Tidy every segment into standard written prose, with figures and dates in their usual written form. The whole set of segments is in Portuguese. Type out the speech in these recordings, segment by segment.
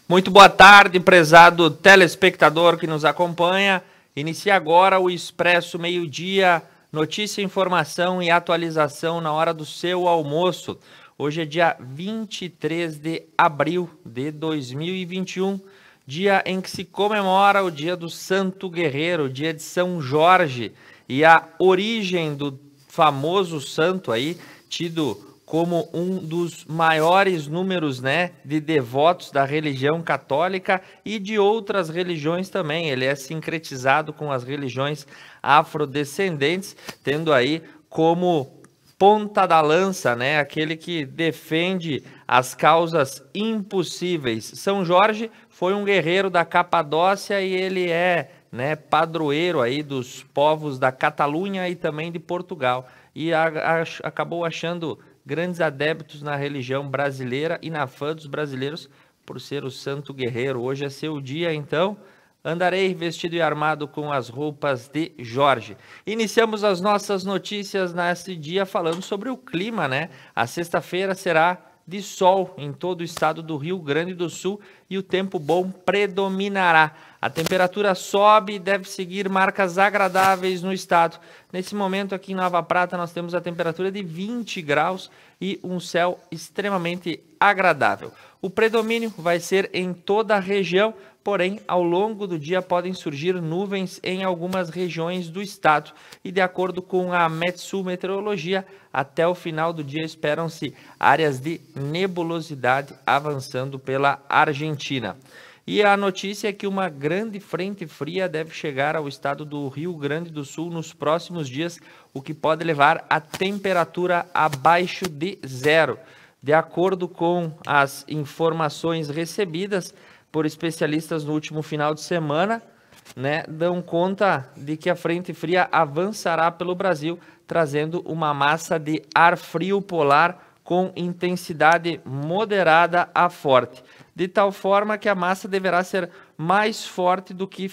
Muito boa tarde, prezado telespectador que nos acompanha. Inicia agora o Expresso Meio-Dia, notícia, informação e atualização na hora do seu almoço. Hoje é dia 23 de abril de 2021, dia em que se comemora o dia do Santo Guerreiro, o dia de São Jorge, e a origem do famoso santo aí, tido como um dos maiores números, né, de devotos da religião católica e de outras religiões também. Ele é sincretizado com as religiões afrodescendentes, tendo aí como ponta da lança, né, aquele que defende as causas impossíveis. São Jorge foi um guerreiro da Capadócia e ele é, né, padroeiro aí dos povos da Catalunha e também de Portugal. E acabou achando grandes adeptos na religião brasileira e na fã dos brasileiros por ser o santo guerreiro. Hoje é seu dia, então andarei vestido e armado com as roupas de Jorge. Iniciamos as nossas notícias nesse dia falando sobre o clima, né? A sexta-feira será de sol em todo o estado do Rio Grande do Sul e o tempo bom predominará. A temperatura sobe e deve seguir marcas agradáveis no estado. Nesse momento aqui em Nova Prata nós temos a temperatura de 20 graus e um céu extremamente agradável. O predomínio vai ser em toda a região, porém ao longo do dia podem surgir nuvens em algumas regiões do estado. E de acordo com a Metsul Meteorologia, até o final do dia esperam-se áreas de nebulosidade avançando pela Argentina. E a notícia é que uma grande frente fria deve chegar ao estado do Rio Grande do Sul nos próximos dias, o que pode levar a temperatura abaixo de zero. De acordo com as informações recebidas por especialistas no último final de semana, né, dão conta de que a frente fria avançará pelo Brasil, trazendo uma massa de ar frio polar com intensidade moderada a forte, de tal forma que a massa deverá ser mais forte do que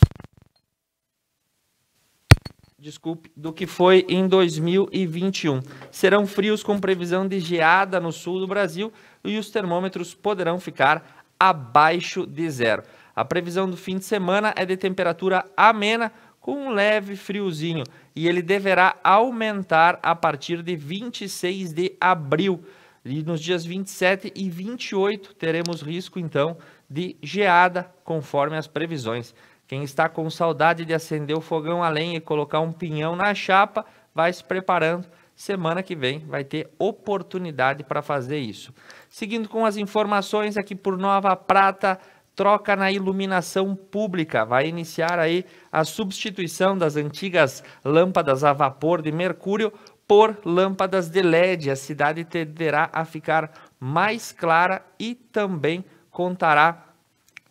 foi em 2021. Serão frios com previsão de geada no sul do Brasil e os termômetros poderão ficar abaixo de zero. A previsão do fim de semana é de temperatura amena com um leve friozinho e ele deverá aumentar a partir de 26 de abril. E nos dias 27 e 28 teremos risco, então, de geada, conforme as previsões. Quem está com saudade de acender o fogão a lenha e colocar um pinhão na chapa, vai se preparando. Semana que vem vai ter oportunidade para fazer isso. Seguindo com as informações aqui por Nova Prata, troca na iluminação pública. Vai iniciar aí a substituição das antigas lâmpadas a vapor de mercúrio por lâmpadas de LED. A cidade tenderá a ficar mais clara e também contará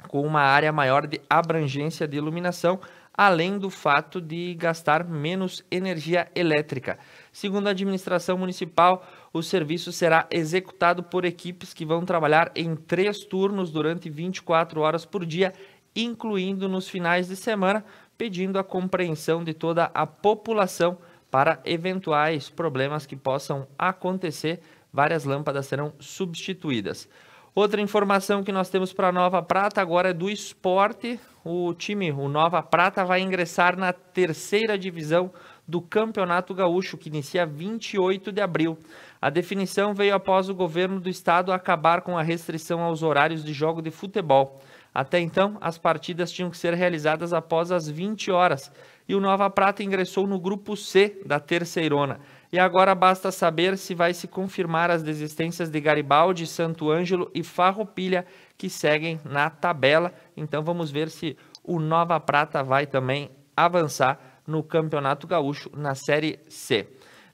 com uma área maior de abrangência de iluminação, além do fato de gastar menos energia elétrica. Segundo a administração municipal, o serviço será executado por equipes que vão trabalhar em 3 turnos durante 24 horas por dia, incluindo nos finais de semana, pedindo a compreensão de toda a população para eventuais problemas que possam acontecer. Várias lâmpadas serão substituídas. Outra informação que nós temos para Nova Prata agora é do esporte. O Nova Prata, vai ingressar na 3ª divisão do Campeonato Gaúcho, que inicia 28 de abril. A definição veio após o governo do estado acabar com a restrição aos horários de jogo de futebol. Até então, as partidas tinham que ser realizadas após as 20 horas. E o Nova Prata ingressou no grupo C da Terceirona. E agora basta saber se vai se confirmar as desistências de Garibaldi, Santo Ângelo e Farroupilha, que seguem na tabela. Então vamos ver se o Nova Prata vai também avançar no Campeonato Gaúcho na Série C.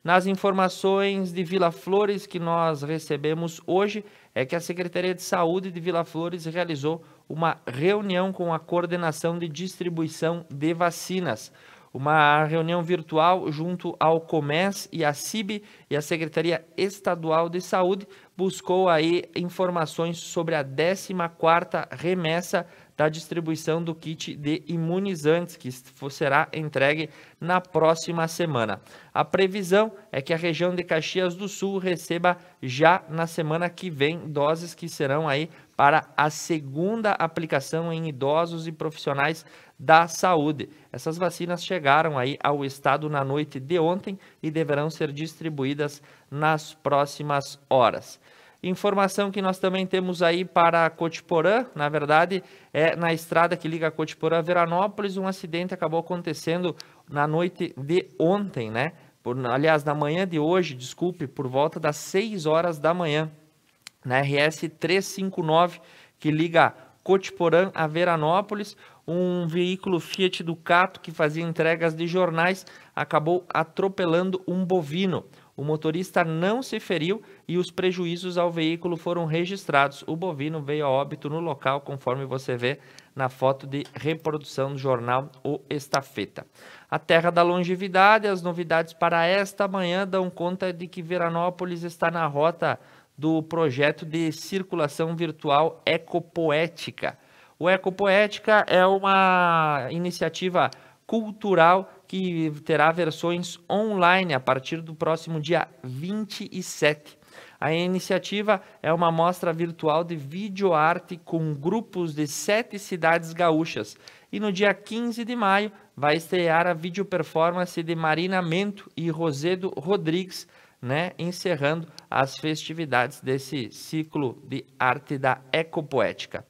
Nas informações de Vila Flores que nós recebemos hoje, é que a Secretaria de Saúde de Vila Flores realizou uma reunião com a coordenação de distribuição de vacinas. Uma reunião virtual junto ao COMES e à CIB e a Secretaria Estadual de Saúde buscou aí informações sobre a 14ª remessa da distribuição do kit de imunizantes, que será entregue na próxima semana. A previsão é que a região de Caxias do Sul receba já na semana que vem doses que serão aí para a segunda aplicação em idosos e profissionais da saúde. Essas vacinas chegaram aí ao estado na noite de ontem e deverão ser distribuídas nas próximas horas. Informação que nós também temos aí para Cotiporã, na verdade, é na estrada que liga Cotiporã a Veranópolis, um acidente acabou acontecendo na noite de ontem, né? Aliás, na manhã de hoje, desculpe, por volta das 6 horas da manhã, na RS 359, que liga Cotiporã a Veranópolis, um veículo Fiat Ducato que fazia entregas de jornais acabou atropelando um bovino. O motorista não se feriu e os prejuízos ao veículo foram registrados. O bovino veio a óbito no local, conforme você vê na foto de reprodução do jornal O Estafeta. A Terra da Longevidade, as novidades para esta manhã dão conta de que Veranópolis está na rota do projeto de circulação virtual Ecopoética. O Ecopoética é uma iniciativa cultural que terá versões online a partir do próximo dia 27. A iniciativa é uma mostra virtual de videoarte com grupos de 7 cidades gaúchas. E no dia 15 de maio vai estrear a vídeo performance de Marina Mento e Rosedo Rodrigues, né, encerrando as festividades desse ciclo de arte da Ecopoética.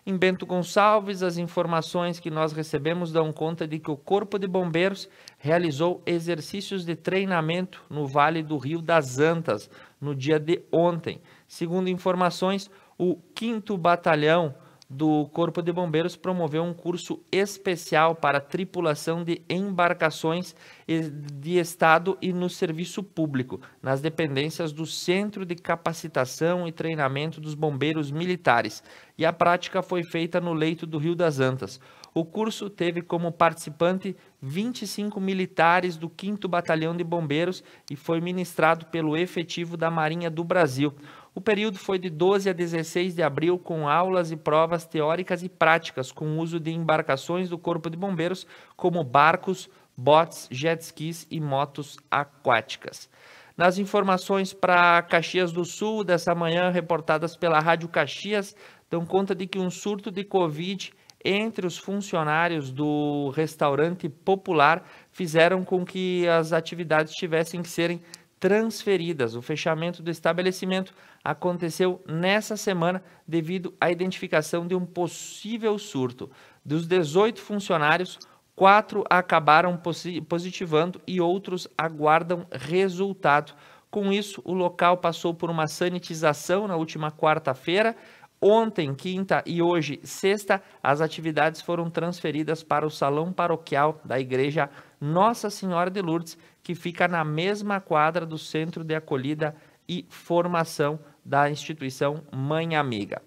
Em Bento Gonçalves, as informações que nós recebemos dão conta de que o Corpo de Bombeiros realizou exercícios de treinamento no Vale do Rio das Antas no dia de ontem. Segundo informações, o 5º Batalhão do Corpo de Bombeiros promoveu um curso especial para tripulação de embarcações de Estado e no serviço público, nas dependências do Centro de Capacitação e Treinamento dos Bombeiros Militares, e a prática foi feita no leito do Rio das Antas. O curso teve como participante 25 militares do 5º Batalhão de Bombeiros e foi ministrado pelo efetivo da Marinha do Brasil. O período foi de 12 a 16 de abril, com aulas e provas teóricas e práticas, com uso de embarcações do Corpo de Bombeiros, como barcos, botes, jet skis e motos aquáticas. Nas informações para Caxias do Sul, dessa manhã, reportadas pela Rádio Caxias, dão conta de que um surto de Covid entre os funcionários do restaurante popular fizeram com que as atividades tivessem que serem transferidas. O fechamento do estabelecimento aconteceu nessa semana devido à identificação de um possível surto. Dos 18 funcionários, 4 acabaram positivando e outros aguardam resultado. Com isso, o local passou por uma sanitização na última quarta-feira. Ontem, quinta e hoje, sexta, as atividades foram transferidas para o Salão Paroquial da Igreja Nossa Senhora de Lourdes, que fica na mesma quadra do Centro de Acolhida e Formação da instituição Mãe Amiga.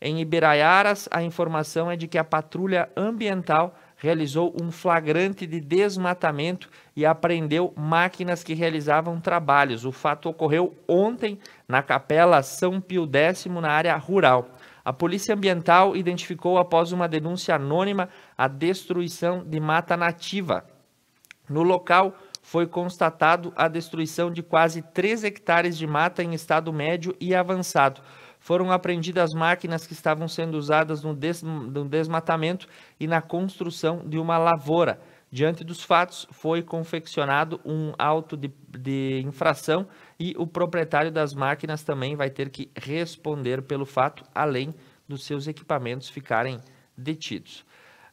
Em Ibiraiaras, a informação é de que a Patrulha Ambiental realizou um flagrante de desmatamento e apreendeu máquinas que realizavam trabalhos. O fato ocorreu ontem na Capela São Pio X, na área rural. A Polícia Ambiental identificou, após uma denúncia anônima, a destruição de mata nativa. No local, foi constatado a destruição de quase 3 hectares de mata em estado médio e avançado. Foram apreendidas máquinas que estavam sendo usadas no desmatamento e na construção de uma lavoura. Diante dos fatos, foi confeccionado um auto de infração e o proprietário das máquinas também vai ter que responder pelo fato, além dos seus equipamentos ficarem detidos.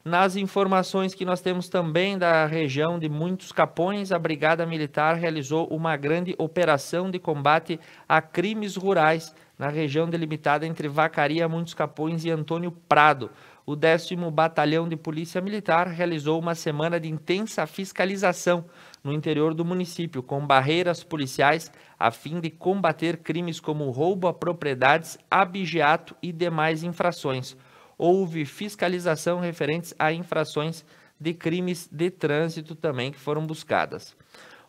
Nas informações que nós temos também da região de Muitos Capões, a Brigada Militar realizou uma grande operação de combate a crimes rurais na região delimitada entre Vacaria, Muitos Capões e Antônio Prado. O 10º Batalhão de Polícia Militar realizou uma semana de intensa fiscalização no interior do município, com barreiras policiais, a fim de combater crimes como roubo a propriedades, abigeato e demais infrações. Houve fiscalização referentes a infrações de crimes de trânsito também que foram buscadas.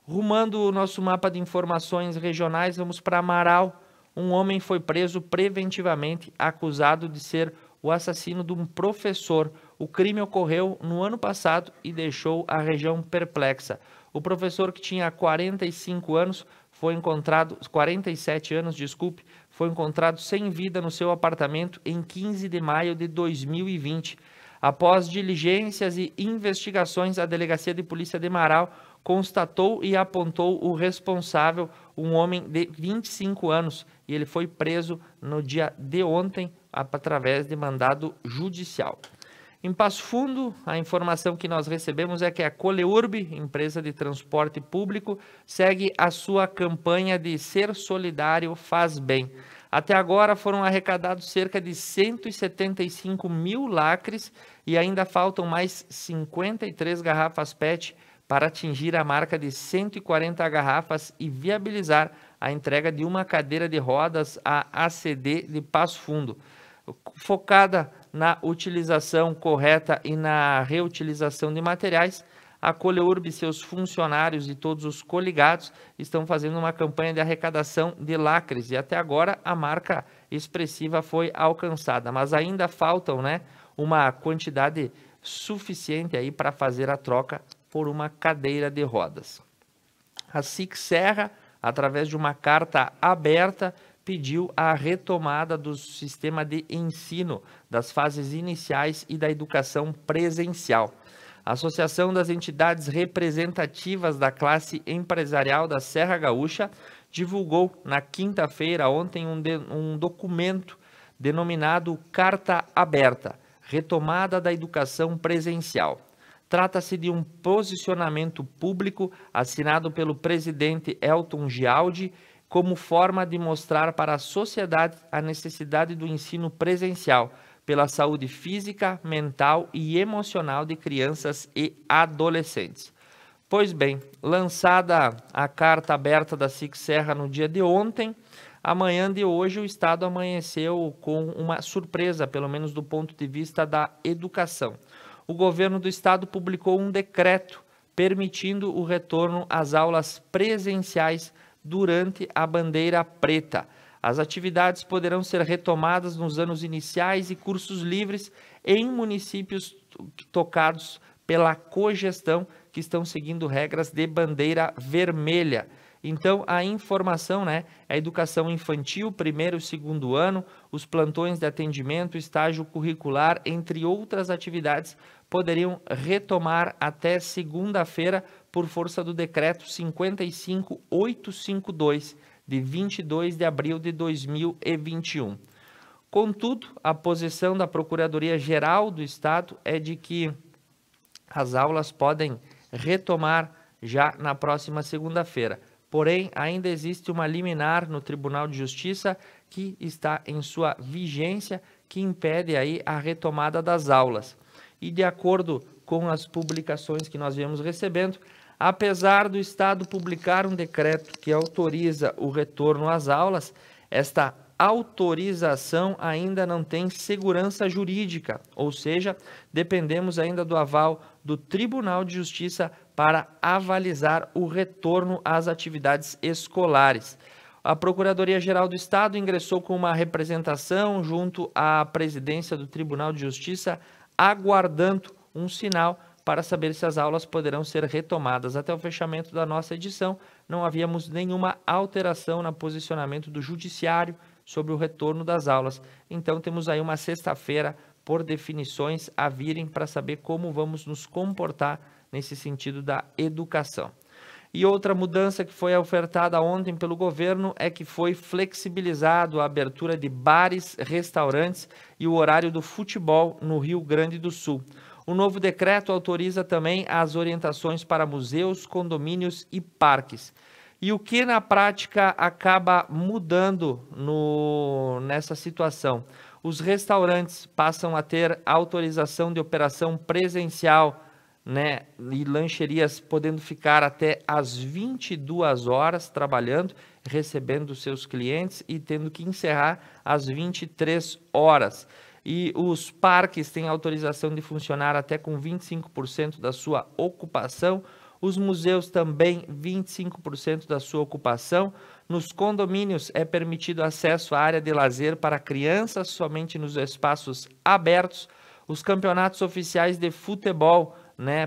Rumando o nosso mapa de informações regionais, vamos para Amaral. Um homem foi preso preventivamente, acusado de ser o assassino de um professor. O crime ocorreu no ano passado e deixou a região perplexa. O professor, que tinha 47 anos, foi encontrado sem vida no seu apartamento em 15 de maio de 2020. Após diligências e investigações, a Delegacia de Polícia de Marau constatou e apontou o responsável, um homem de 25 anos, e ele foi preso no dia de ontem através de mandado judicial. Em Passo Fundo, a informação que nós recebemos é que a Coleurb, empresa de transporte público, segue a sua campanha de Ser Solidário Faz Bem. Até agora foram arrecadados cerca de 175 mil lacres e ainda faltam mais 53 garrafas PET para atingir a marca de 140 garrafas e viabilizar a entrega de uma cadeira de rodas à ACD de Passo Fundo. Focada na utilização correta e na reutilização de materiais, a Coleurb e seus funcionários e todos os coligados estão fazendo uma campanha de arrecadação de lacres e até agora a marca expressiva foi alcançada, mas ainda faltam, uma quantidade suficiente aí para fazer a troca por uma cadeira de rodas. A SIC Serra, através de uma carta aberta, pediu a retomada do sistema de ensino das fases iniciais e da educação presencial. A Associação das Entidades Representativas da Classe Empresarial da Serra Gaúcha divulgou na quinta-feira, ontem, um documento denominado Carta Aberta, Retomada da Educação Presencial. Trata-se de um posicionamento público assinado pelo presidente Elton Gialdi como forma de mostrar para a sociedade a necessidade do ensino presencial pela saúde física, mental e emocional de crianças e adolescentes. Pois bem, lançada a carta aberta da SIC Serra no dia de ontem, amanhã de hoje o Estado amanheceu com uma surpresa, pelo menos do ponto de vista da educação. O governo do Estado publicou um decreto permitindo o retorno às aulas presenciais durante a bandeira preta. As atividades poderão ser retomadas nos anos iniciais e cursos livres em municípios tocados pela cogestão que estão seguindo regras de bandeira vermelha. Então, a informação, a educação infantil, primeiro e segundo ano, os plantões de atendimento, estágio curricular, entre outras atividades, poderiam retomar até segunda-feira por força do decreto 55852, de 22 de abril de 2021. Contudo, a posição da Procuradoria-Geral do Estado é de que as aulas podem retomar já na próxima segunda-feira. Porém, ainda existe uma liminar no Tribunal de Justiça que está em sua vigência, que impede aí a retomada das aulas. E de acordo com as publicações que nós viemos recebendo, apesar do Estado publicar um decreto que autoriza o retorno às aulas, esta autorização ainda não tem segurança jurídica, ou seja, dependemos ainda do aval do Tribunal de Justiça para avalizar o retorno às atividades escolares. A Procuradoria-Geral do Estado ingressou com uma representação junto à presidência do Tribunal de Justiça, aguardando um sinal para saber se as aulas poderão ser retomadas. Até o fechamento da nossa edição, não havíamos nenhuma alteração no posicionamento do Judiciário sobre o retorno das aulas. Então, temos aí uma sexta-feira por definições a virem para saber como vamos nos comportar nesse sentido da educação. E outra mudança que foi ofertada ontem pelo governo é que foi flexibilizado a abertura de bares, restaurantes e o horário do futebol no Rio Grande do Sul. O novo decreto autoriza também as orientações para museus, condomínios e parques. E o que na prática acaba mudando nessa situação? Os restaurantes passam a ter autorização de operação presencial, e lancherias podendo ficar até às 22 horas trabalhando, recebendo seus clientes e tendo que encerrar às 23 horas. E os parques têm autorização de funcionar até com 25% da sua ocupação, os museus também 25% da sua ocupação. Nos condomínios é permitido acesso à área de lazer para crianças somente nos espaços abertos. Os campeonatos oficiais de futebol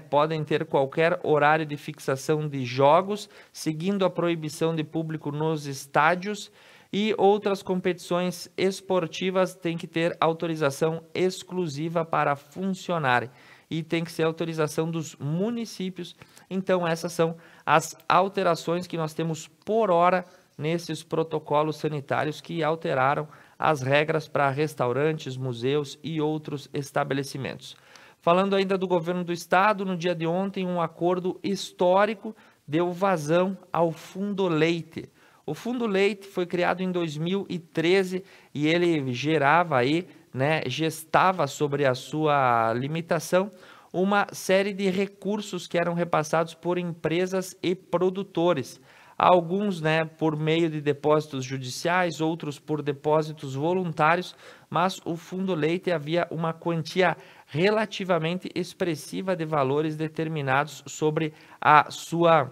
podem ter qualquer horário de fixação de jogos, seguindo a proibição de público nos estádios. E outras competições esportivas têm que ter autorização exclusiva para funcionarem e tem que ser autorização dos municípios. Então, essas são as alterações que nós temos por hora nesses protocolos sanitários que alteraram as regras para restaurantes, museus e outros estabelecimentos. Falando ainda do governo do estado, no dia de ontem, um acordo histórico deu vazão ao Fundo Leite. O Fundo Leite foi criado em 2013 e ele gerava aí, gestava sobre a sua limitação uma série de recursos que eram repassados por empresas e produtores. Alguns, por meio de depósitos judiciais, outros por depósitos voluntários, mas o Fundo Leite havia uma quantia relativamente expressiva de valores determinados sobre a sua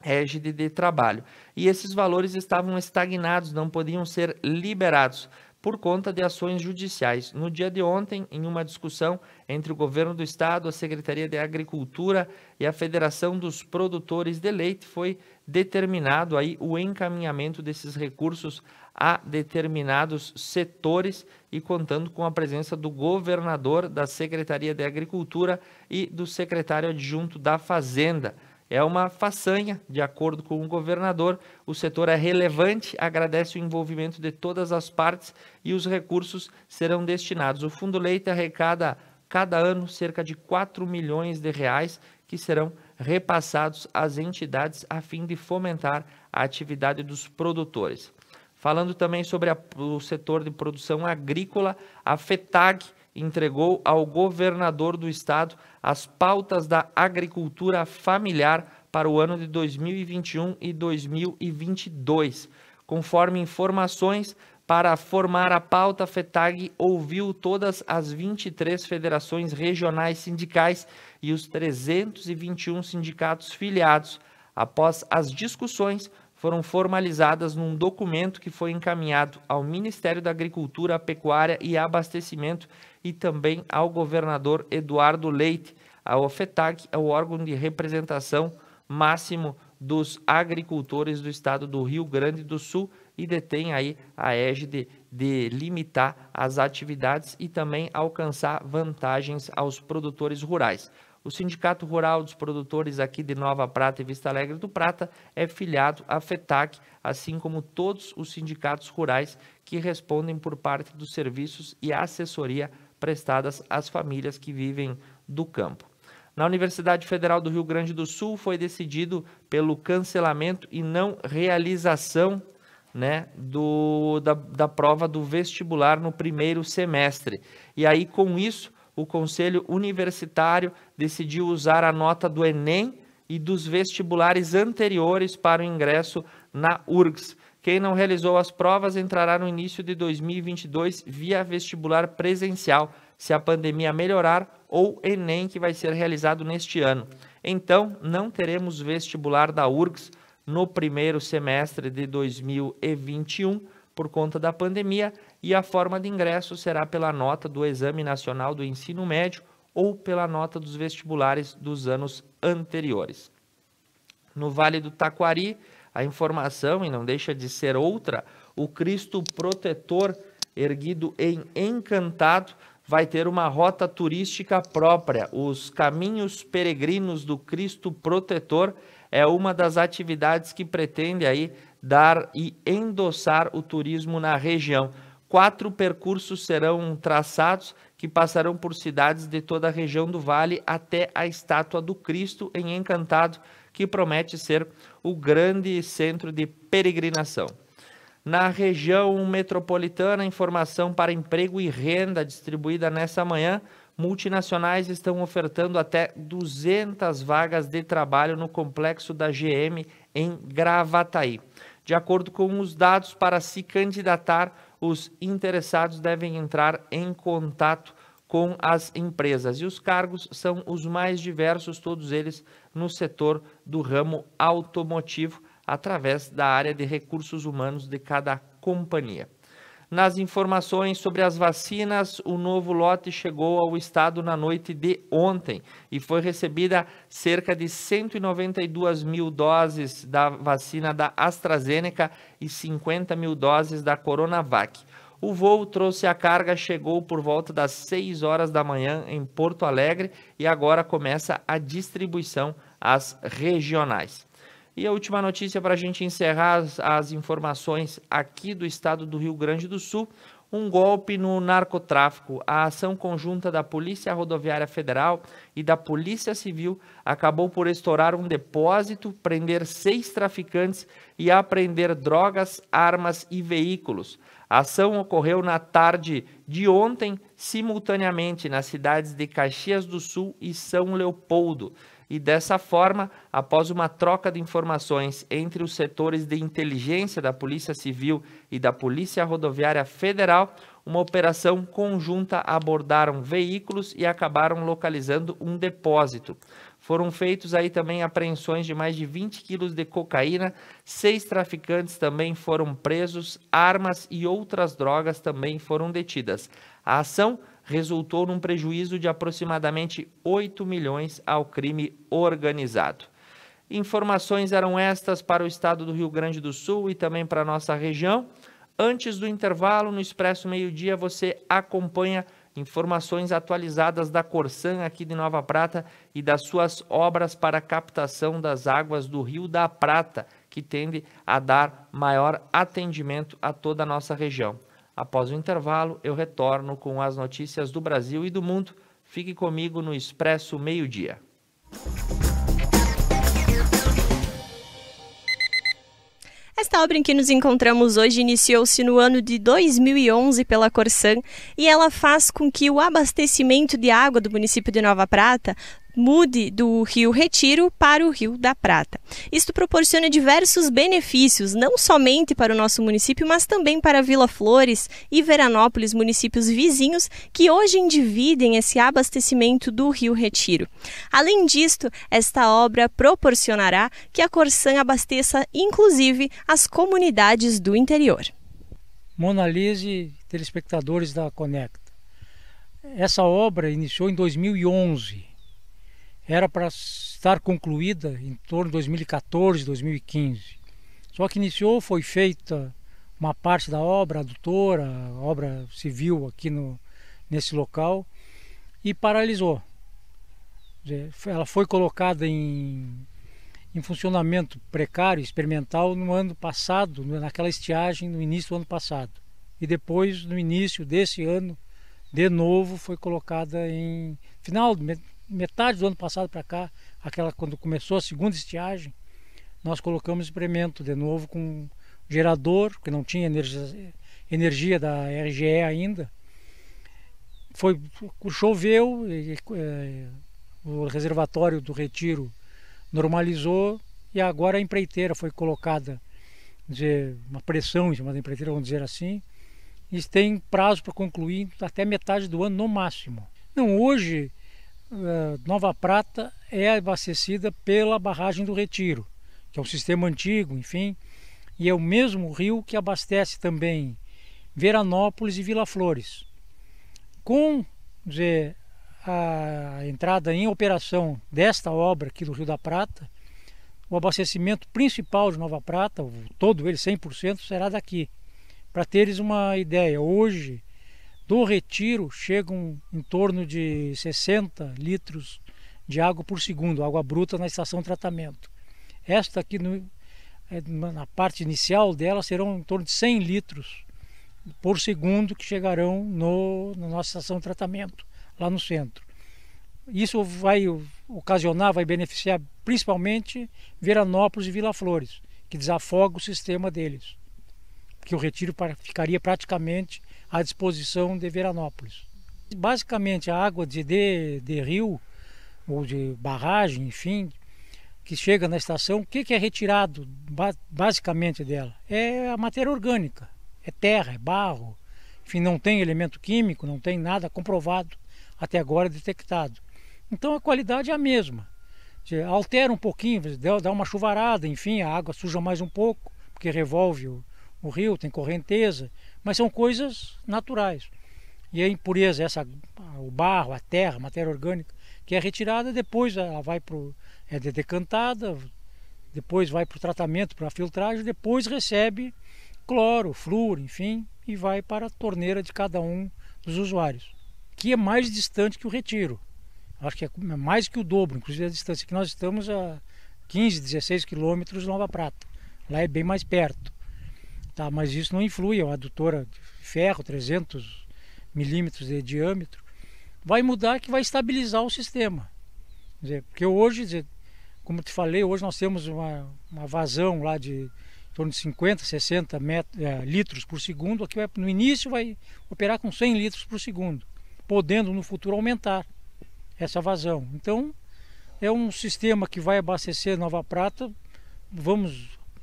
égide de trabalho. E esses valores estavam estagnados, não podiam ser liberados por conta de ações judiciais. No dia de ontem, em uma discussão entre o governo do estado, a Secretaria de Agricultura e a Federação dos Produtores de Leite, foi determinado aí o encaminhamento desses recursos a determinados setores e contando com a presença do governador, da Secretaria de Agricultura e do secretário adjunto da Fazenda. É uma façanha, de acordo com o governador, o setor é relevante, agradece o envolvimento de todas as partes e os recursos serão destinados. O Fundo Leite arrecada cada ano cerca de 4 milhões de reais que serão repassados às entidades a fim de fomentar a atividade dos produtores. Falando também sobre o setor de produção agrícola, a FETAG entregou ao governador do estado as pautas da agricultura familiar para o ano de 2021 e 2022. Conforme informações, para formar a pauta, a FETAG ouviu todas as 23 federações regionais sindicais e os 321 sindicatos filiados. Após as discussões, foram formalizadas num documento que foi encaminhado ao Ministério da Agricultura, Pecuária e Abastecimento e também ao governador Eduardo Leite. A FETAG é o órgão de representação máximo dos agricultores do estado do Rio Grande do Sul e detém aí a égide de limitar as atividades e também alcançar vantagens aos produtores rurais. O Sindicato Rural dos Produtores aqui de Nova Prata e Vista Alegre do Prata é filiado à FETAG, assim como todos os sindicatos rurais que respondem por parte dos serviços e assessoria prestadas às famílias que vivem do campo. Na Universidade Federal do Rio Grande do Sul foi decidido pelo cancelamento e não realização da prova do vestibular no primeiro semestre. E aí, com isso, o Conselho Universitário decidiu usar a nota do Enem e dos vestibulares anteriores para o ingresso na URGS. Quem não realizou as provas entrará no início de 2022 via vestibular presencial, se a pandemia melhorar, ou Enem, que vai ser realizado neste ano. Então, não teremos vestibular da URGS no primeiro semestre de 2021, por conta da pandemia, e a forma de ingresso será pela nota do Exame Nacional do Ensino Médio ou pela nota dos vestibulares dos anos anteriores. No Vale do Taquari, a informação, e não deixa de ser outra, o Cristo Protetor, erguido em Encantado, vai ter uma rota turística própria. Os Caminhos Peregrinos do Cristo Protetor é uma das atividades que pretende aí dar e endossar o turismo na região. 4 percursos serão traçados que passarão por cidades de toda a região do Vale até a Estátua do Cristo em Encantado, que promete ser o grande centro de peregrinação. Na região metropolitana, informação para emprego e renda distribuída nessa manhã. Multinacionais estão ofertando até 200 vagas de trabalho no complexo da GM em Gravataí. De acordo com os dados, para se candidatar, os interessados devem entrar em contato com as empresas. E os cargos são os mais diversos, todos eles no setor do ramo automotivo, através da área de recursos humanos de cada companhia. Nas informações sobre as vacinas, o novo lote chegou ao estado na noite de ontem e foi recebida cerca de 192 mil doses da vacina da AstraZeneca e 50 mil doses da Coronavac. O voo trouxe a carga, chegou por volta das 6 horas da manhã em Porto Alegre e agora começa a distribuição às regionais. E a última notícia para a gente encerrar as informações aqui do estado do Rio Grande do Sul, um golpe no narcotráfico. A ação conjunta da Polícia Rodoviária Federal e da Polícia Civil acabou por estourar um depósito, prender 6 traficantes e apreender drogas, armas e veículos. A ação ocorreu na tarde de ontem, simultaneamente nas cidades de Caxias do Sul e São Leopoldo. E dessa forma, após uma troca de informações entre os setores de inteligência da Polícia Civil e da Polícia Rodoviária Federal, uma operação conjunta abordaram veículos e acabaram localizando um depósito. Foram feitos aí também apreensões de mais de 20 quilos de cocaína, 6 traficantes também foram presos, armas e outras drogas também foram detidas. A ação resultou num prejuízo de aproximadamente 8 milhões ao crime organizado. Informações eram estas para o estado do Rio Grande do Sul e também para a nossa região. Antes do intervalo, no Expresso Meio-Dia, você acompanha informações atualizadas da Corsan aqui de Nova Prata e das suas obras para captação das águas do Rio da Prata, que tende a dar maior atendimento a toda a nossa região. Após o intervalo, eu retorno com as notícias do Brasil e do mundo. Fique comigo no Expresso Meio-Dia. Esta obra em que nos encontramos hoje iniciou-se no ano de 2011 pela Corsan e ela faz com que o abastecimento de água do município de Nova Prata mude do Rio Retiro para o Rio da Prata. Isto proporciona diversos benefícios, não somente para o nosso município, mas também para Vila Flores e Veranópolis, municípios vizinhos, que hoje dividem esse abastecimento do Rio Retiro. Além disto, esta obra proporcionará que a Corsan abasteça, inclusive, as comunidades do interior. Mona Lise, telespectadores da Conecta. Essa obra iniciou em 2011. Era para estar concluída em torno de 2014, 2015. Só que iniciou, foi feita uma parte da obra, a adutora, a obra civil aqui nesse local, e paralisou. Ela foi colocada em funcionamento precário, experimental, no ano passado, naquela estiagem, no início do ano passado. E depois, no início desse ano, de novo, foi colocada em final, metade do ano passado para cá, quando começou a segunda estiagem, nós colocamos experimento de novo com gerador, porque não tinha energia da RGE ainda. Choveu, o reservatório do Retiro normalizou e agora a empreiteira foi colocada, uma pressão em cima da empreiteira, vamos dizer assim, e tem prazo para concluir até metade do ano no máximo. Não, hoje Nova Prata é abastecida pela barragem do Retiro, que é um sistema antigo, enfim, e é o mesmo rio que abastece também Veranópolis e Vila Flores. Com a entrada em operação desta obra aqui do Rio da Prata, o abastecimento principal de Nova Prata, todo ele 100%, será daqui. Para teres uma ideia, hoje do Retiro chegam em torno de 60 litros de água por segundo, água bruta na estação de tratamento. Esta aqui, na parte inicial dela, serão em torno de 100 litros por segundo que chegarão na nossa estação de tratamento, lá no centro. Isso vai ocasionar, vai beneficiar principalmente Veranópolis e Vila Flores, que desafoga o sistema deles, que o Retiro ficaria praticamente à disposição de Veranópolis. Basicamente, a água de rio ou de barragem, enfim, que chega na estação, o que é retirado basicamente dela? É a matéria orgânica, é terra, é barro, enfim, não tem elemento químico, não tem nada comprovado até agora detectado. Então a qualidade é a mesma. Altera um pouquinho, dá uma chuvarada, enfim, a água suja mais um pouco, porque revolve o o rio, tem correnteza, mas são coisas naturais. E a impureza, o barro, a terra, a matéria orgânica, que é retirada, depois ela vai é decantada, depois vai para o tratamento, para a filtragem, depois recebe cloro, flúor, enfim, e vai para a torneira de cada um dos usuários, que é mais distante que o retiro. Acho que é mais que o dobro, inclusive a distância, que nós estamos a 15, 16 quilômetros de Nova Prata. Lá é bem mais perto. Tá, mas isso não influi, é uma adutora de ferro, 300 milímetros de diâmetro. Vai mudar, que vai estabilizar o sistema. Quer dizer, porque hoje, como te falei, hoje nós temos uma vazão lá de em torno de 50, 60 litros por segundo. Aqui no início vai operar com 100 litros por segundo, podendo no futuro aumentar essa vazão. Então é um sistema que vai abastecer Nova Prata,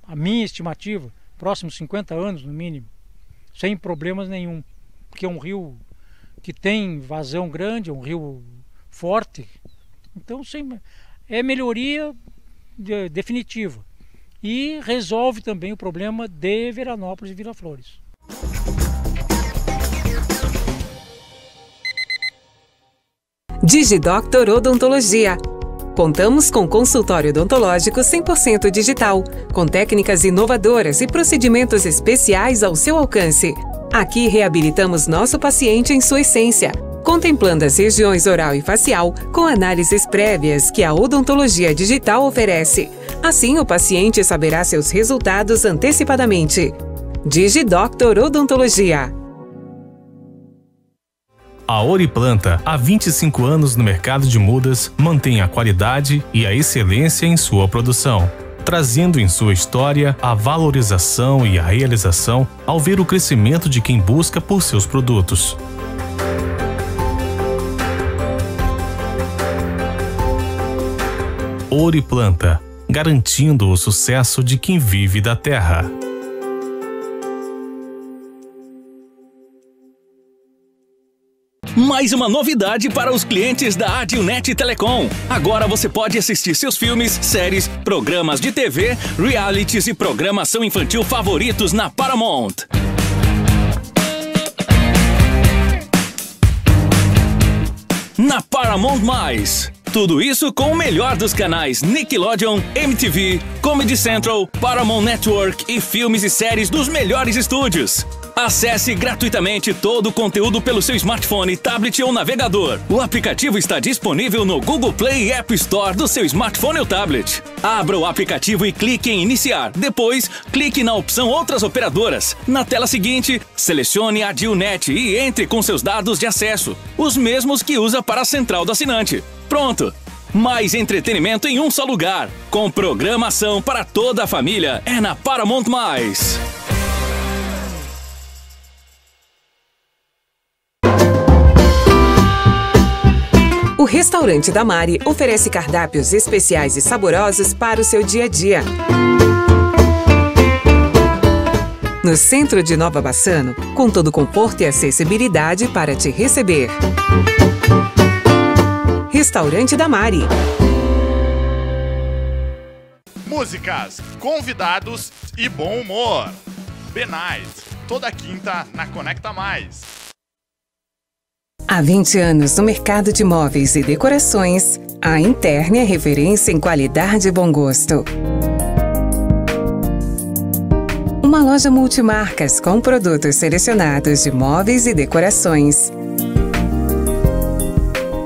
a minha estimativa, próximos 50 anos no mínimo, sem problemas nenhum, porque é um rio que tem vazão grande, é um rio forte. Então é melhoria definitiva e resolve também o problema de Veranópolis e Vila Flores. DigiDoctor Odontologia. Contamos com consultório odontológico 100% digital, com técnicas inovadoras e procedimentos especiais ao seu alcance. Aqui reabilitamos nosso paciente em sua essência, contemplando as regiões oral e facial com análises prévias que a odontologia digital oferece. Assim, o paciente saberá seus resultados antecipadamente. DigiDoctor Odontologia. A Oriplanta, há 25 anos no mercado de mudas, mantém a qualidade e a excelência em sua produção, trazendo em sua história a valorização e a realização ao ver o crescimento de quem busca por seus produtos. Oriplanta, garantindo o sucesso de quem vive da terra. Mais uma novidade para os clientes da Adilnet Telecom. Agora você pode assistir seus filmes, séries, programas de TV, realities e programação infantil favoritos na Paramount. Na Paramount+. Tudo isso com o melhor dos canais Nickelodeon, MTV, Comedy Central, Paramount Network e filmes e séries dos melhores estúdios. Acesse gratuitamente todo o conteúdo pelo seu smartphone, tablet ou navegador. O aplicativo está disponível no Google Play e App Store do seu smartphone ou tablet. Abra o aplicativo e clique em Iniciar. Depois, clique na opção Outras Operadoras. Na tela seguinte, selecione a Adilnet e entre com seus dados de acesso, os mesmos que usa para a central do assinante. Pronto! Mais entretenimento em um só lugar. Com programação para toda a família. É na Paramount+. O Restaurante da Mari oferece cardápios especiais e saborosos para o seu dia a dia. No centro de Nova Bassano, com todo conforto e acessibilidade para te receber. Restaurante da Mari. Músicas, convidados e bom humor. Benite, toda quinta na Conecta Mais. Há 20 anos no mercado de móveis e decorações, a Interni é referência em qualidade e bom gosto. Uma loja multimarcas com produtos selecionados de móveis e decorações.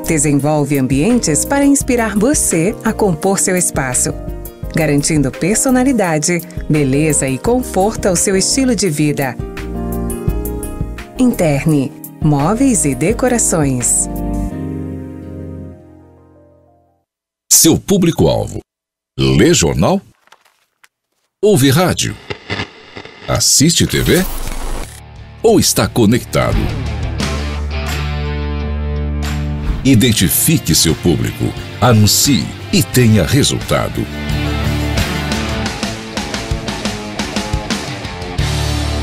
Desenvolve ambientes para inspirar você a compor seu espaço, garantindo personalidade, beleza e conforto ao seu estilo de vida. Interni, móveis e decorações. Seu público-alvo: lê jornal? Ouve rádio? Assiste TV? Ou está conectado? Identifique seu público, anuncie e tenha resultado.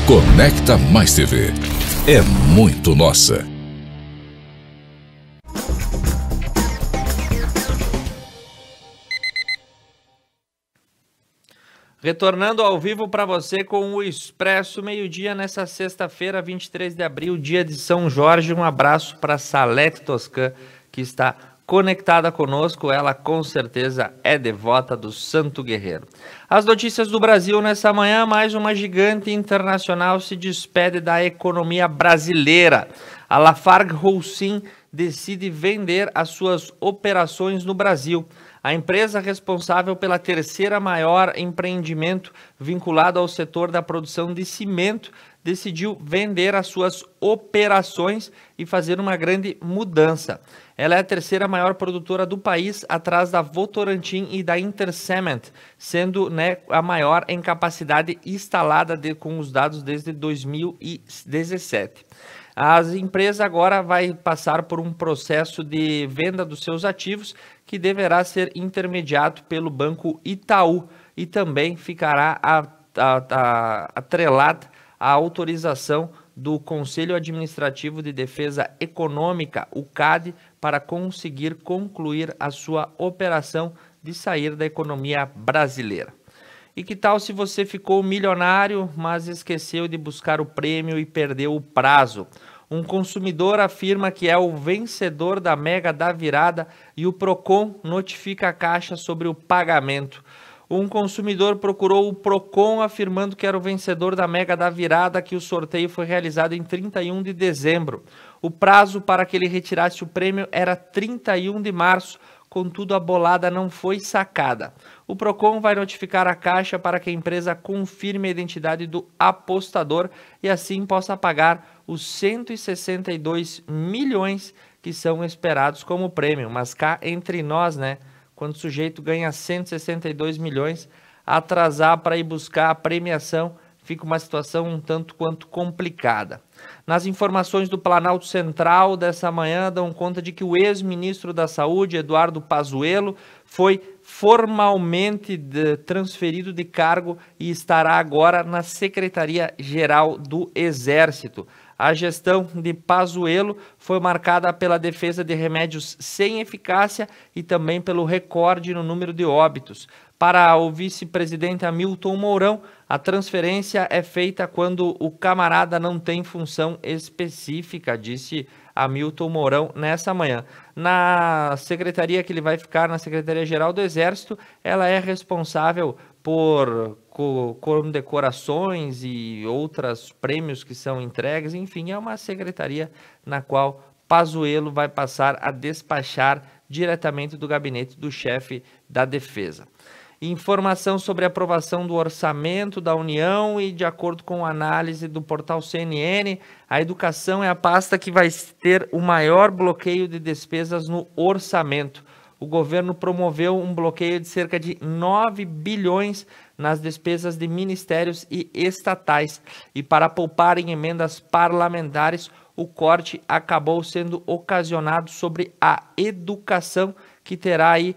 Conecta Mais TV. É muito nossa. Retornando ao vivo para você com o Expresso Meio-Dia nessa sexta-feira, 23 de abril, dia de São Jorge. Um abraço para Salete Toscan, que está conectada conosco. Ela com certeza é devota do Santo Guerreiro. As notícias do Brasil nessa manhã: mais uma gigante internacional se despede da economia brasileira. A Lafarge Holcim decide vender as suas operações no Brasil. A empresa responsável pela terceira maior empreendimento vinculado ao setor da produção de cimento decidiu vender as suas operações e fazer uma grande mudança. Ela é a terceira maior produtora do país, atrás da Votorantim e da Intercement, sendo a maior em capacidade instalada com os dados desde 2017. A empresa agora vai passar por um processo de venda dos seus ativos que deverá ser intermediado pelo Banco Itaú e também ficará atrelada à autorização do Conselho Administrativo de Defesa Econômica, o CAD, para conseguir concluir a sua operação de sair da economia brasileira. E que tal se você ficou milionário, mas esqueceu de buscar o prêmio e perdeu o prazo? Um consumidor afirma que é o vencedor da Mega da Virada e o Procon notifica a Caixa sobre o pagamento. Um consumidor procurou o Procon afirmando que era o vencedor da Mega da Virada, que o sorteio foi realizado em 31 de dezembro. O prazo para que ele retirasse o prêmio era 31 de março, contudo a bolada não foi sacada. O Procon vai notificar a Caixa para que a empresa confirme a identidade do apostador e assim possa pagar os 162 milhões que são esperados como prêmio. Mas cá entre nós, quando o sujeito ganha 162 milhões, atrasar para ir buscar a premiação fica uma situação um tanto quanto complicada. Nas informações do Planalto Central dessa manhã, dão conta de que o ex-ministro da Saúde, Eduardo Pazuello, foi formalmente transferido de cargo e estará agora na Secretaria-Geral do Exército. A gestão de Pazuello foi marcada pela defesa de remédios sem eficácia e também pelo recorde no número de óbitos. Para o vice-presidente Hamilton Mourão, a transferência é feita quando o camarada não tem função específica, disse Hamilton Mourão nessa manhã. Na secretaria que ele vai ficar, na Secretaria-Geral do Exército, ela é responsável por condecorações e outros prêmios que são entregues. Enfim, é uma secretaria na qual Pazuello vai passar a despachar diretamente do gabinete do chefe da Defesa. Informação sobre a aprovação do orçamento da União e, de acordo com a análise do portal CNN, a educação é a pasta que vai ter o maior bloqueio de despesas no orçamento. O governo promoveu um bloqueio de cerca de 9 bilhões nas despesas de ministérios e estatais. E para poupar em emendas parlamentares, o corte acabou sendo ocasionado sobre a educação, que terá aí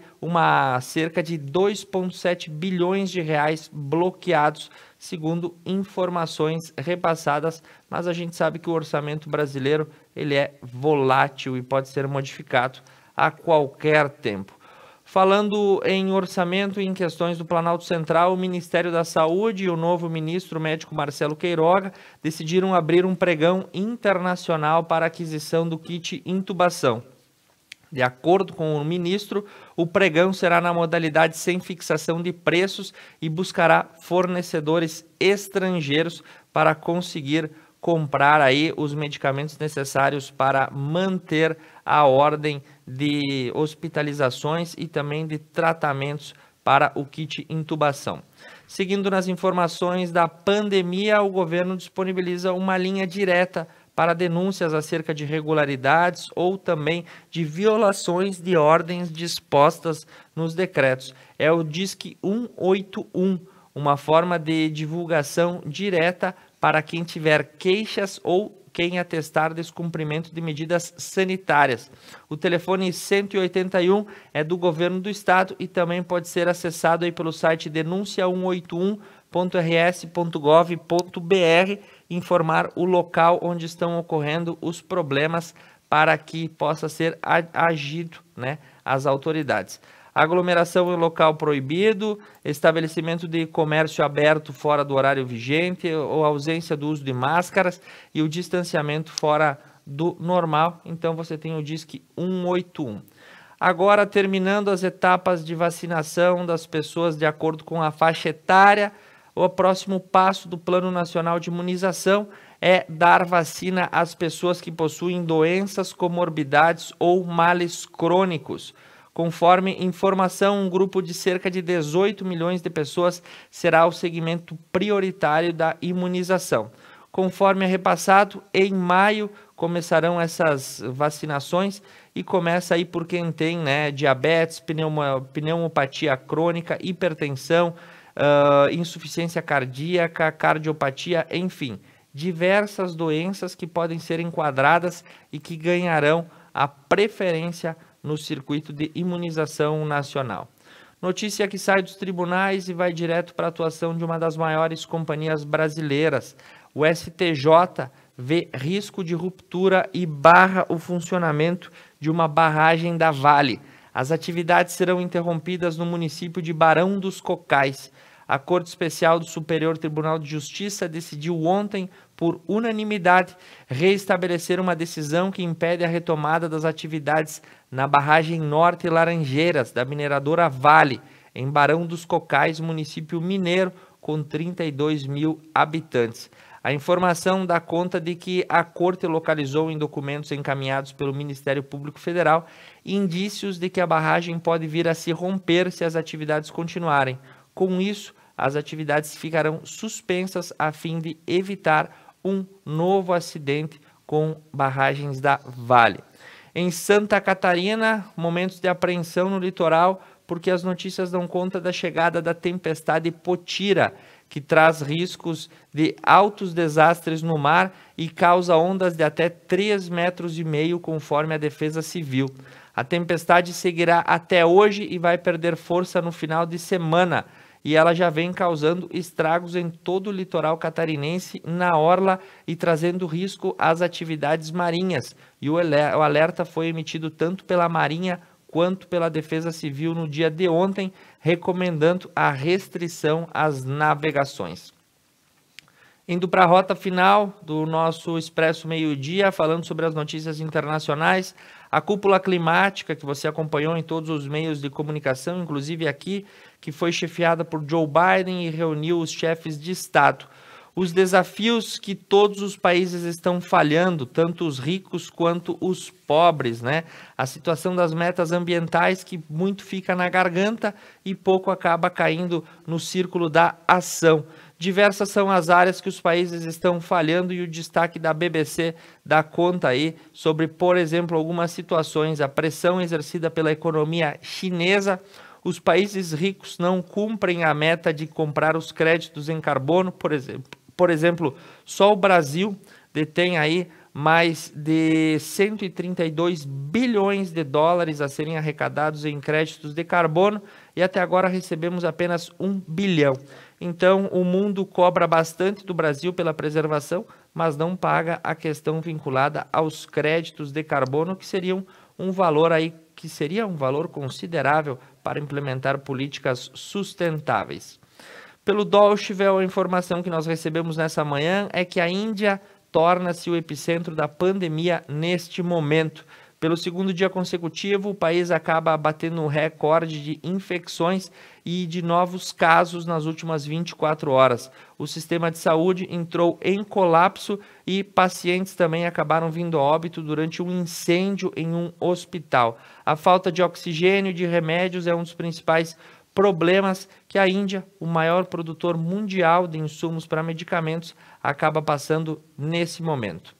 cerca de 2,7 bilhões de reais bloqueados, segundo informações repassadas. Mas a gente sabe que o orçamento brasileiro ele é volátil e pode ser modificado a qualquer tempo. Falando em orçamento e em questões do Planalto Central, o Ministério da Saúde e o novo ministro médico Marcelo Queiroga decidiram abrir um pregão internacional para aquisição do kit intubação. De acordo com o ministro, o pregão será na modalidade sem fixação de preços e buscará fornecedores estrangeiros para conseguir comprar aí os medicamentos necessários para manter a ordem de hospitalizações e também de tratamentos para o kit intubação. Seguindo nas informações da pandemia, o governo disponibiliza uma linha direta para denúncias acerca de irregularidades ou também de violações de ordens dispostas nos decretos. É o Disque 181, uma forma de divulgação direta para quem tiver queixas ou quem atestar descumprimento de medidas sanitárias. O telefone 181 é do governo do estado e também pode ser acessado aí pelo site denuncia181.rs.gov.br, informar o local onde estão ocorrendo os problemas para que possa ser agido, as autoridades. Aglomeração em local proibido, estabelecimento de comércio aberto fora do horário vigente, ou ausência do uso de máscaras e o distanciamento fora do normal. Então você tem o DISC 181. Agora, terminando as etapas de vacinação das pessoas de acordo com a faixa etária, o próximo passo do Plano Nacional de Imunização é dar vacina às pessoas que possuem doenças, comorbidades ou males crônicos. Conforme informação, um grupo de cerca de 18 milhões de pessoas será o segmento prioritário da imunização. Conforme é repassado, em maio começarão essas vacinações e começa aí por quem tem, diabetes, pneumopatia crônica, hipertensão, insuficiência cardíaca, cardiopatia, enfim, diversas doenças que podem ser enquadradas e que ganharão a preferência no circuito de imunização nacional. Notícia que sai dos tribunais e vai direto para a atuação de uma das maiores companhias brasileiras. O STJ vê risco de ruptura e barra o funcionamento de uma barragem da Vale. As atividades serão interrompidas no município de Barão dos Cocais. A Corte Especial do Superior Tribunal de Justiça decidiu ontem, por unanimidade, reestabelecer uma decisão que impede a retomada das atividades na barragem Norte Laranjeiras, da mineradora Vale, em Barão dos Cocais, município mineiro, com 32 mil habitantes. A informação dá conta de que a Corte localizou em documentos encaminhados pelo Ministério Público Federal indícios de que a barragem pode vir a se romper se as atividades continuarem. Com isso, as atividades ficarão suspensas a fim de evitar um novo acidente com barragens da Vale. Em Santa Catarina, momentos de apreensão no litoral, porque as notícias dão conta da chegada da tempestade Potira, que traz riscos de altos desastres no mar e causa ondas de até 3,5 metros, conforme a Defesa Civil. A tempestade seguirá até hoje e vai perder força no final de semana, e ela já vem causando estragos em todo o litoral catarinense, na orla, e trazendo risco às atividades marinhas. E o alerta foi emitido tanto pela Marinha quanto pela Defesa Civil no dia de ontem, recomendando a restrição às navegações. Indo para a rota final do nosso Expresso Meio-Dia, falando sobre as notícias internacionais, a cúpula climática, que você acompanhou em todos os meios de comunicação, inclusive aqui, que foi chefiada por Joe Biden e reuniu os chefes de Estado. Os desafios que todos os países estão falhando, tanto os ricos quanto os pobres, A situação das metas ambientais, que muito fica na garganta e pouco acaba caindo no círculo da ação. Diversas são as áreas que os países estão falhando e o destaque da BBC dá conta aí sobre, por exemplo, algumas situações. A pressão exercida pela economia chinesa. Os países ricos não cumprem a meta de comprar os créditos em carbono, por exemplo, só o Brasil detém aí mais de 132 bilhões de dólares a serem arrecadados em créditos de carbono e até agora recebemos apenas 1 bilhão. Então, o mundo cobra bastante do Brasil pela preservação, mas não paga a questão vinculada aos créditos de carbono, que seriam um valor considerável para implementar políticas sustentáveis. Pelo Deutsche Welle, a informação que nós recebemos nessa manhã é que a Índia torna-se o epicentro da pandemia neste momento. Pelo segundo dia consecutivo, o país acaba batendo um recorde de infecções e de novos casos nas últimas 24 horas. O sistema de saúde entrou em colapso e pacientes também acabaram vindo a óbito durante um incêndio em um hospital. A falta de oxigênio e de remédios é um dos principais problemas que a Índia, o maior produtor mundial de insumos para medicamentos, acaba passando nesse momento.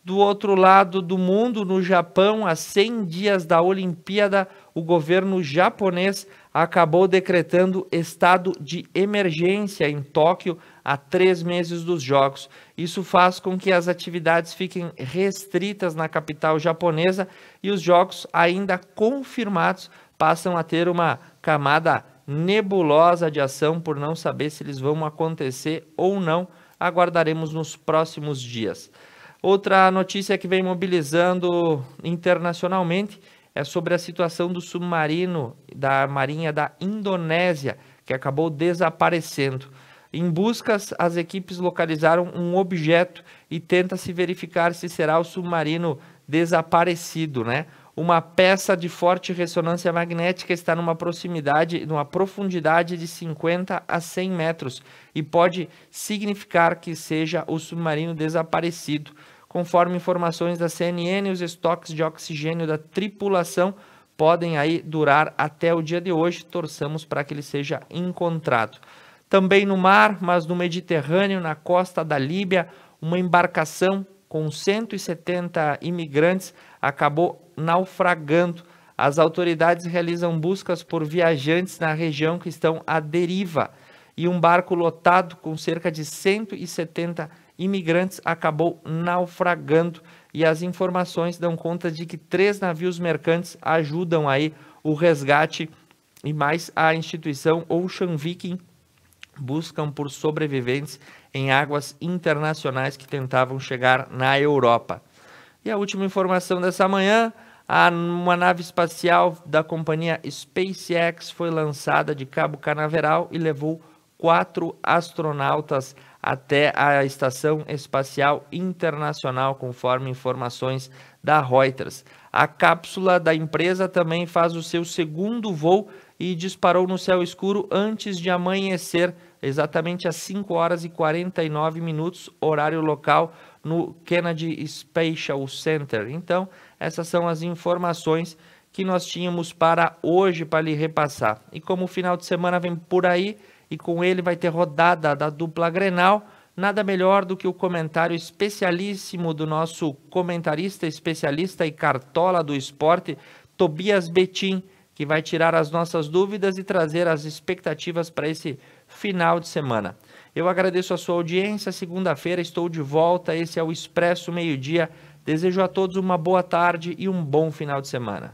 Do outro lado do mundo, no Japão, a 100 dias da Olimpíada, o governo japonês acabou decretando estado de emergência em Tóquio há 3 meses dos Jogos. Isso faz com que as atividades fiquem restritas na capital japonesa e os Jogos, ainda confirmados, passam a ter uma camada nebulosa de ação por não saber se eles vão acontecer ou não. Aguardaremos nos próximos dias. Outra notícia que vem mobilizando internacionalmente é sobre a situação do submarino da Marinha da Indonésia, que acabou desaparecendo. Em buscas, as equipes localizaram um objeto e tenta-se verificar se será o submarino desaparecido, né? Uma peça de forte ressonância magnética está numa profundidade de 50 a 100 metros e pode significar que seja o submarino desaparecido. Conforme informações da CNN, os estoques de oxigênio da tripulação podem aí durar até o dia de hoje. Torçamos para que ele seja encontrado. Também no mar, mas no Mediterrâneo, na costa da Líbia, uma embarcação com 170 imigrantes acabou naufragando. As autoridades realizam buscas por viajantes na região que estão à deriva e um barco lotado com cerca de 170 imigrantes acabou naufragando, e as informações dão conta de que 3 navios mercantes ajudam aí o resgate e mais a instituição Ocean Viking buscam por sobreviventes em águas internacionais que tentavam chegar na Europa. E a última informação dessa manhã, uma nave espacial da companhia SpaceX foi lançada de Cabo Canaveral e levou 4 astronautas até a Estação Espacial Internacional, conforme informações da Reuters. A cápsula da empresa também faz o seu segundo voo e disparou no céu escuro antes de amanhecer, exatamente às 5 horas e 49 minutos, horário local, no Kennedy Space Center. Então, essas são as informações que nós tínhamos para hoje, para lhe repassar. E como o final de semana vem por aí, e com ele vai ter rodada da dupla Grenal, nada melhor do que o comentário especialíssimo do nosso comentarista, especialista e cartola do esporte, Tobias Betim, que vai tirar as nossas dúvidas e trazer as expectativas para esse final de semana. Eu agradeço a sua audiência. Segunda-feira estou de volta. Esse é o Expresso Meio-Dia. Desejo a todos uma boa tarde e um bom final de semana.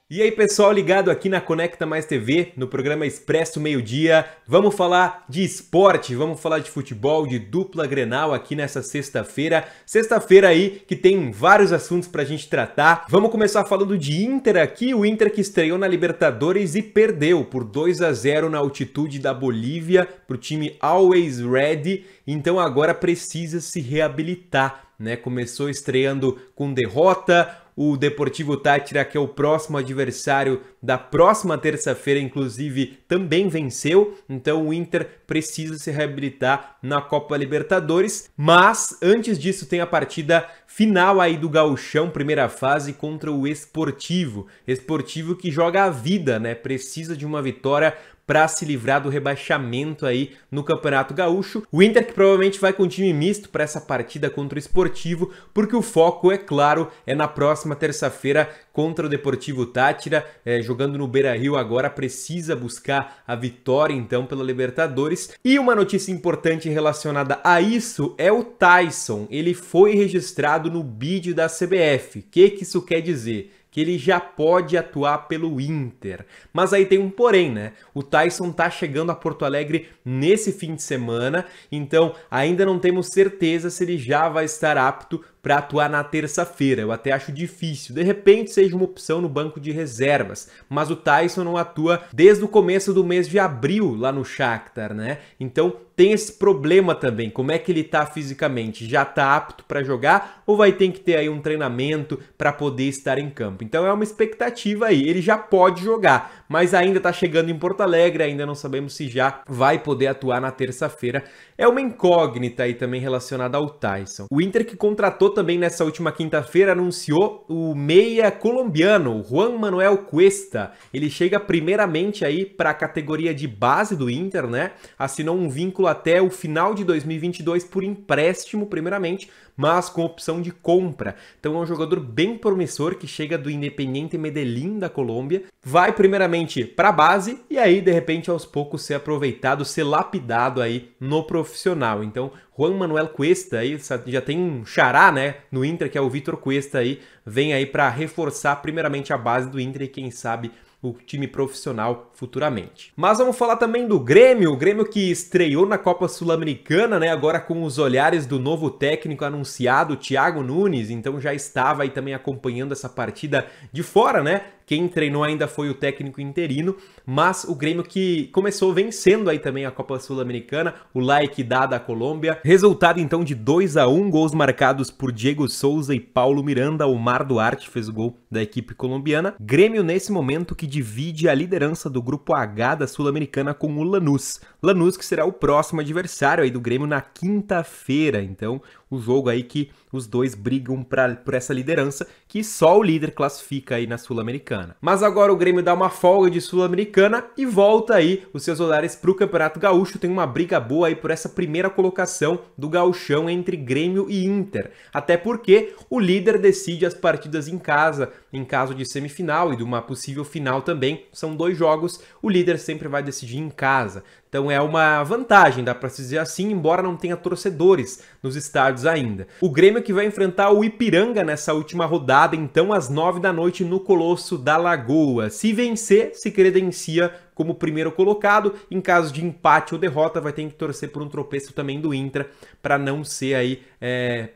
E aí, pessoal ligado aqui na Conecta Mais TV, no programa Expresso Meio-Dia. Vamos falar de esporte, vamos falar de futebol, de dupla Grenal aqui nessa sexta-feira. Sexta-feira aí que tem vários assuntos pra gente tratar. Vamos começar falando de Inter aqui, o Inter que estreou na Libertadores e perdeu por 2-0 na altitude da Bolívia pro time Always Ready. Então agora precisa se reabilitar, né? Começou estreando com derrota. O Deportivo Táchira, que é o próximo adversário da próxima terça-feira, inclusive, também venceu. Então o Inter precisa se reabilitar na Copa Libertadores. Mas antes disso tem a partida final aí do Gauchão, primeira fase, contra o Esportivo. Esportivo que joga a vida, né? Precisa de uma vitória para se livrar do rebaixamento aí no Campeonato Gaúcho. O Inter que provavelmente vai com time misto para essa partida contra o Esportivo, porque o foco, é claro, é na próxima terça-feira contra o Deportivo Táchira, jogando no Beira-Rio agora, precisa buscar a vitória então pela Libertadores. E uma notícia importante relacionada a isso é o Taison. Ele foi registrado no bid da CBF. O que isso quer dizer? Que ele já pode atuar pelo Inter. Mas aí tem um porém, né? O Taison tá chegando a Porto Alegre nesse fim de semana, então ainda não temos certeza se ele já vai estar apto para atuar na terça-feira. Eu até acho difícil. De repente seja uma opção no banco de reservas, mas o Taison não atua desde o começo do mês de abril lá no Shakhtar, né? Então tem esse problema também. Como é que ele tá fisicamente? Já tá apto para jogar ou vai ter que ter aí um treinamento para poder estar em campo? Então é uma expectativa aí. Ele já pode jogar, mas ainda tá chegando em Porto Alegre, ainda não sabemos se já vai poder atuar na terça-feira. É uma incógnita aí também relacionada ao Taison. O Inter que contratou também nessa última quinta-feira anunciou o meia colombiano, Juan Manuel Cuesta. Ele chega primeiramente aí para a categoria de base do Inter, né? Assinou um vínculo até o final de 2022 por empréstimo primeiramente, mas com opção de compra. Então é um jogador bem promissor que chega do Independiente Medellín da Colômbia, vai primeiramente para a base e aí de repente aos poucos ser aproveitado, ser lapidado aí no profissional. Então Juan Manuel Cuesta aí já tem um xará, né, no Inter, que é o Vitor Cuesta aí, vem aí para reforçar primeiramente a base do Inter e quem sabe o time profissional futuramente. Mas vamos falar também do Grêmio, o Grêmio que estreou na Copa Sul-Americana, né, agora com os olhares do novo técnico anunciado, Thiago Nunes, então já estava aí também acompanhando essa partida de fora, né? Quem treinou ainda foi o técnico interino, mas o Grêmio que começou vencendo aí também a Copa Sul-Americana, o La Equidad da Colômbia. Resultado então de 2-1, gols marcados por Diego Souza e Paulo Miranda. Omar Duarte fez o gol da equipe colombiana. Grêmio nesse momento que divide a liderança do grupo H da Sul-Americana com o Lanús. Lanús que será o próximo adversário aí do Grêmio na quinta-feira. Então o jogo aí que os dois brigam por essa liderança, que só o líder classifica aí na Sul-Americana. Mas agora o Grêmio dá uma folga de Sul-Americana e volta aí os seus olhares para o Campeonato Gaúcho. Tem uma briga boa aí por essa primeira colocação do Gauchão entre Grêmio e Inter. Até porque o líder decide as partidas em casa, em caso de semifinal e de uma possível final também. São 2 jogos, o líder sempre vai decidir em casa. Então é uma vantagem, dá para se dizer assim, embora não tenha torcedores nos estádios ainda. O Grêmio que vai enfrentar o Ipiranga nessa última rodada, então às 9 da noite no Colosso da Lagoa. Se vencer, se credencia como primeiro colocado. Em caso de empate ou derrota, vai ter que torcer por um tropeço também do Inter para não ser aí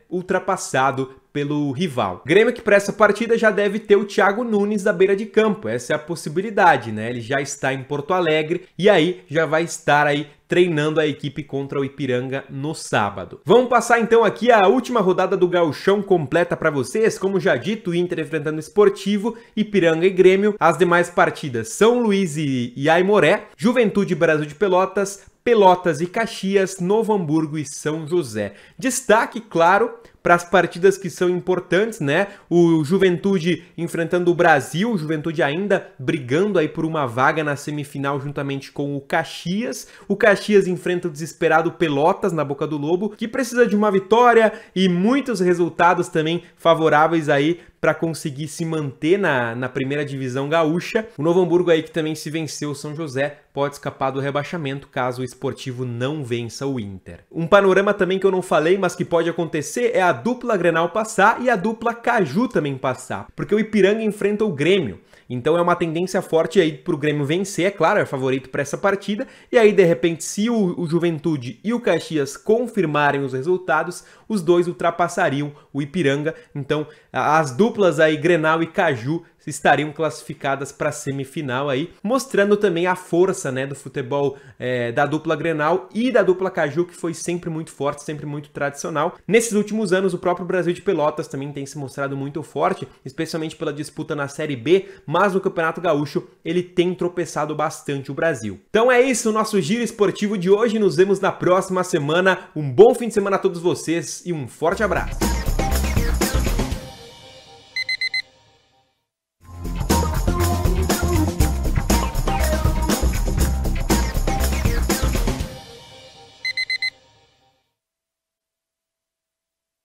ultrapassado pelo rival. Grêmio que para essa partida já deve ter o Thiago Nunes da beira de campo. Essa é a possibilidade, né? Ele já está em Porto Alegre e aí já vai estar aí treinando a equipe contra o Ipiranga no sábado. Vamos passar então aqui a última rodada do Gauchão completa para vocês. Como já dito, Inter enfrentando o Sportivo, Ipiranga e Grêmio. As demais partidas: São Luís e Aimoré, Juventude Brasil de Pelotas, Pelotas e Caxias, Novo Hamburgo e São José. Destaque, claro, para as partidas que são importantes, né? O Juventude enfrentando o Brasil, o Juventude ainda brigando aí por uma vaga na semifinal juntamente com o Caxias. O Caxias enfrenta o desesperado Pelotas na Boca do Lobo, que precisa de uma vitória e muitos resultados também favoráveis aí para conseguir se manter na primeira divisão gaúcha. O Novo Hamburgo aí que também se venceu o São José pode escapar do rebaixamento caso o Sportivo não vença o Inter. Um panorama também que eu não falei, mas que pode acontecer é a dupla Grenal passar e a dupla Caju também passar, porque o Ipiranga enfrenta o Grêmio. Então é uma tendência forte aí pro Grêmio vencer, é claro, é favorito para essa partida. E aí, de repente, se o Juventude e o Caxias confirmarem os resultados, os dois ultrapassariam o Ipiranga. Então, as duplas aí, Grenal e Caju, estariam classificadas para a semifinal aí, mostrando também a força, né, do futebol da dupla Grenal e da dupla Caju, que foi sempre muito forte, sempre muito tradicional. Nesses últimos anos, o próprio Brasil de Pelotas também tem se mostrado muito forte, especialmente pela disputa na Série B, mas no Campeonato Gaúcho ele tem tropeçado bastante o Brasil. Então é isso, o nosso giro esportivo de hoje. Nos vemos na próxima semana. Um bom fim de semana a todos vocês e um forte abraço!